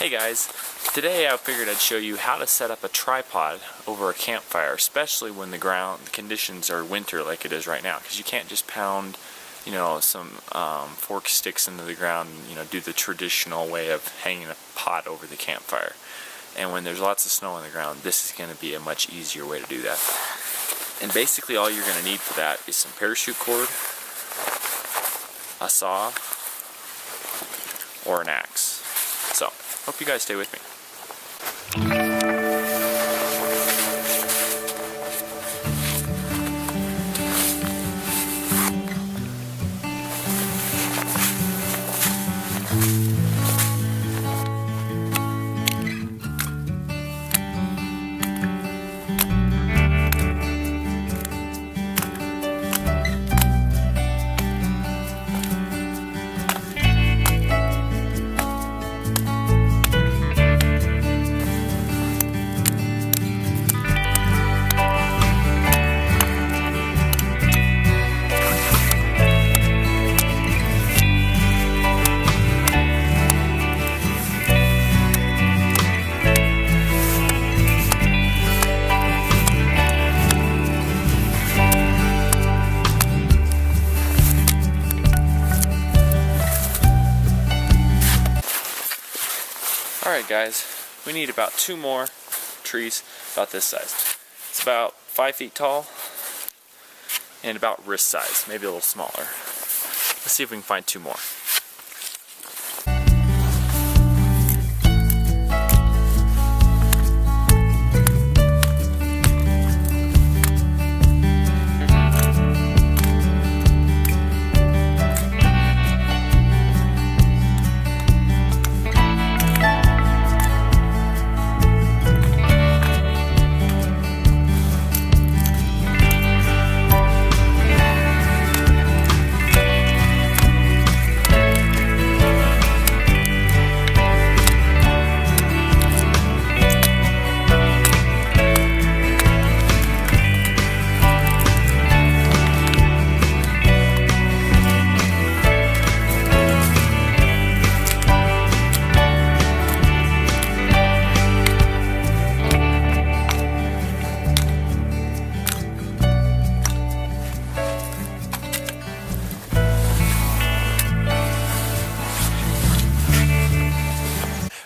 Hey guys, today I figured I'd show you how to set up a tripod over a campfire, especially when the ground conditions are winter like it is right now, because you can't just pound, some fork sticks into the ground and, do the traditional way of hanging a pot over the campfire. And when there's lots of snow on the ground, this is going to be a much easier way to do that. And basically all you're going to need for that is some parachute cord, a saw, or an axe. So, hope you guys stay with me. Alright guys, we need about 2 more trees about this size. It's about 5 feet tall and about wrist size, maybe a little smaller. Let's see if we can find 2 more.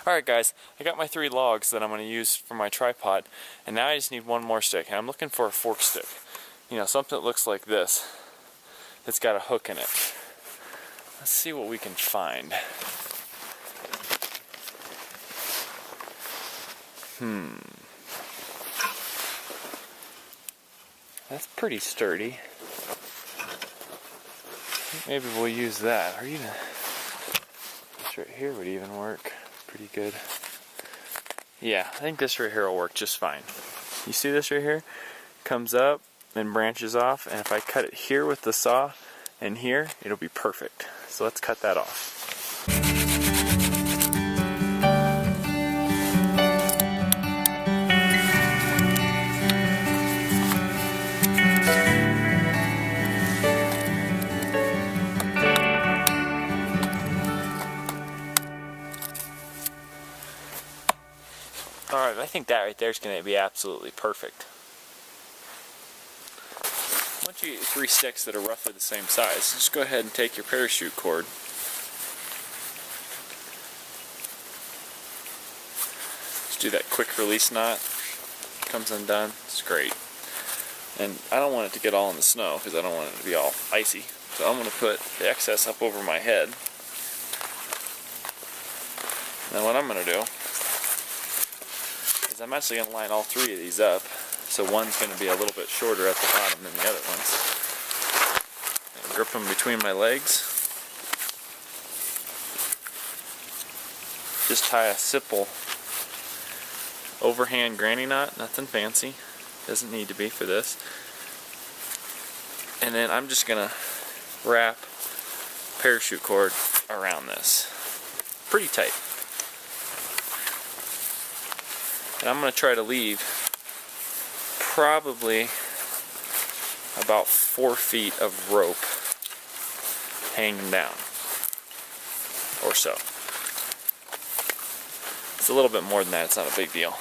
Alright guys, I got my 3 logs that I'm going to use for my tripod, and now I just need 1 more stick, and I'm looking for a fork stick. Something that looks like this, that's got a hook in it. Let's see what we can find. That's pretty sturdy. Maybe we'll use that, or even this right here would even work. Pretty good. Yeah, I think this right here will work just fine. You see this right here? Comes up and branches off, and if I cut it here with the saw and here, it'll be perfect. So let's cut that off. Alright, I think that right there is going to be absolutely perfect. Once you get 3 sticks that are roughly the same size, just go ahead and take your parachute cord. Just do that quick release knot. Comes undone. It's great. And I don't want it to get all in the snow because I don't want it to be all icy. So I'm going to put the excess up over my head. Now what I'm going to do is I'm actually going to line all 3 of these up, so one's going to be a little bit shorter at the bottom than the other ones. And grip them between my legs. Just tie a simple overhand granny knot, nothing fancy, doesn't need to be for this. And then I'm just going to wrap parachute cord around this, pretty tight. And I'm going to try to leave probably about 4 feet of rope hanging down, or so. It's a little bit more than that, it's not a big deal.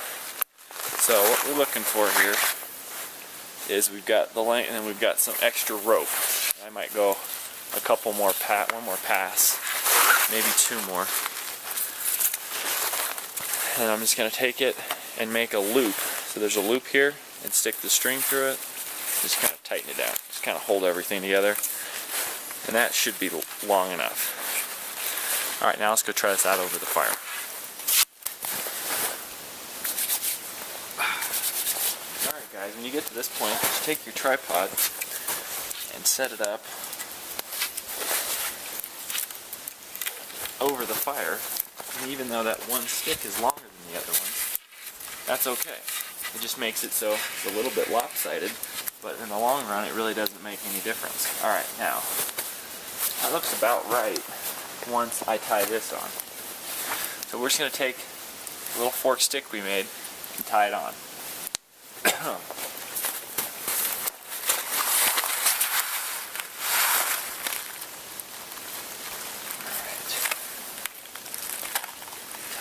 So what we're looking for here is we've got the length and then we've got some extra rope. I might go a couple more one more pass, maybe two more. And I'm just going to take it and make a loop. So there's a loop here and stick the string through it. Just kind of tighten it down. Just kind of hold everything together. And that should be long enough. Alright, now let's go try this out over the fire. Alright guys, when you get to this point, just take your tripod and set it up over the fire. And even though that one stick is longer than the other one, that's okay. It just makes it so it's a little bit lopsided, but in the long run it really doesn't make any difference. Alright, now, that looks about right once I tie this on. So we're just going to take a little fork stick we made and tie it on.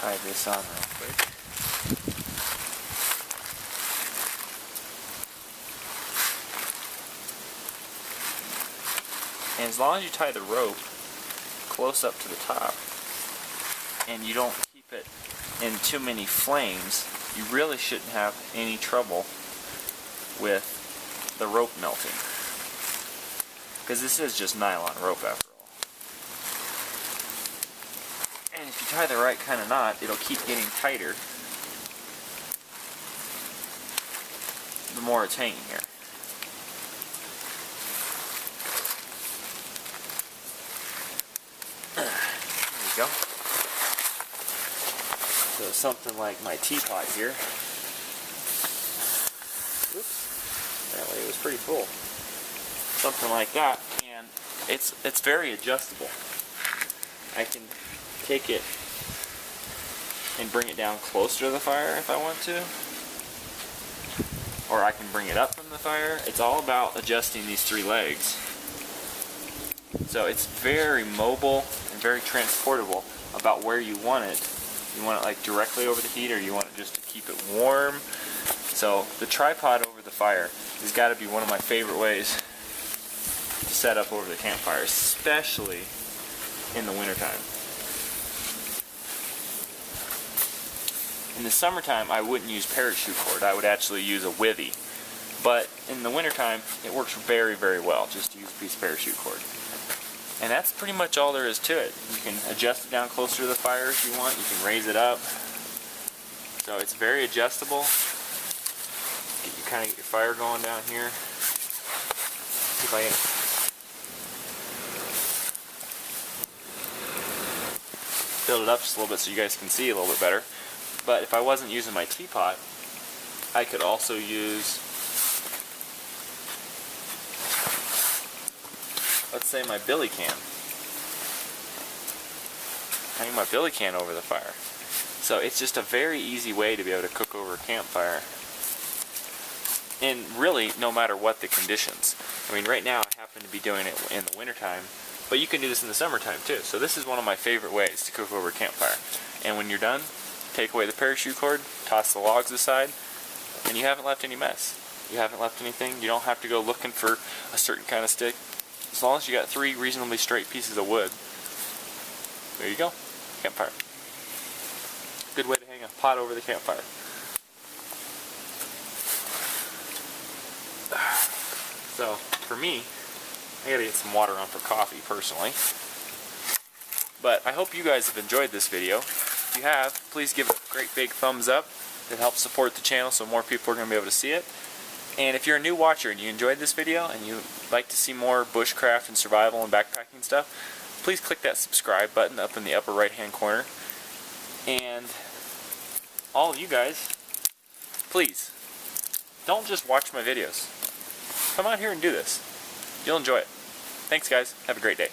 Tie this on real quick. And as long as you tie the rope close up to the top and you don't keep it in too many flames, you really shouldn't have any trouble with the rope melting. Because this is just nylon rope after all. And if you tie the right kind of knot, it'll keep getting tighter the more it's hanging here. There you go. So something like my teapot here. Oops. Apparently it was pretty full. Something like that, and it's very adjustable. I can take it and bring it down closer to the fire if I want to, or I can bring it up from the fire. It's all about adjusting these three legs. So it's very mobile and very transportable about where you want it. You want it like directly over the heat, or you want it just to keep it warm. So the tripod over the fire has got to be one of my favorite ways to set up over the campfire, especially in the wintertime. In the summertime, I wouldn't use parachute cord. I would actually use a withy. But in the wintertime, it works very, very well just to use a piece of parachute cord. And that's pretty much all there is to it. You can adjust it down closer to the fire if you want. You can raise it up. So it's very adjustable. You kind of get your fire going down here. See if I can build it up just a little bit so you guys can see a little bit better. But if I wasn't using my teapot, I could also use, let's say, my billy can. Hang my billy can over the fire. So it's just a very easy way to be able to cook over a campfire. And really, no matter what the conditions. I mean, right now I happen to be doing it in the wintertime, but you can do this in the summertime too. So this is one of my favorite ways to cook over a campfire. And when you're done, take away the parachute cord, toss the logs aside, and you haven't left any mess. You haven't left anything. You don't have to go looking for a certain kind of stick. As long as you got 3 reasonably straight pieces of wood, there you go. Campfire. Good way to hang a pot over the campfire. So, for me, I gotta get some water on for coffee, personally. But I hope you guys have enjoyed this video. If you have, please give it a great big thumbs up. It helps support the channel so more people are going to be able to see it. And if you're a new watcher and you enjoyed this video and you'd like to see more bushcraft and survival and backpacking stuff, please click that subscribe button up in the upper right hand corner. And all of you guys, please, don't just watch my videos. Come out here and do this. You'll enjoy it. Thanks guys. Have a great day.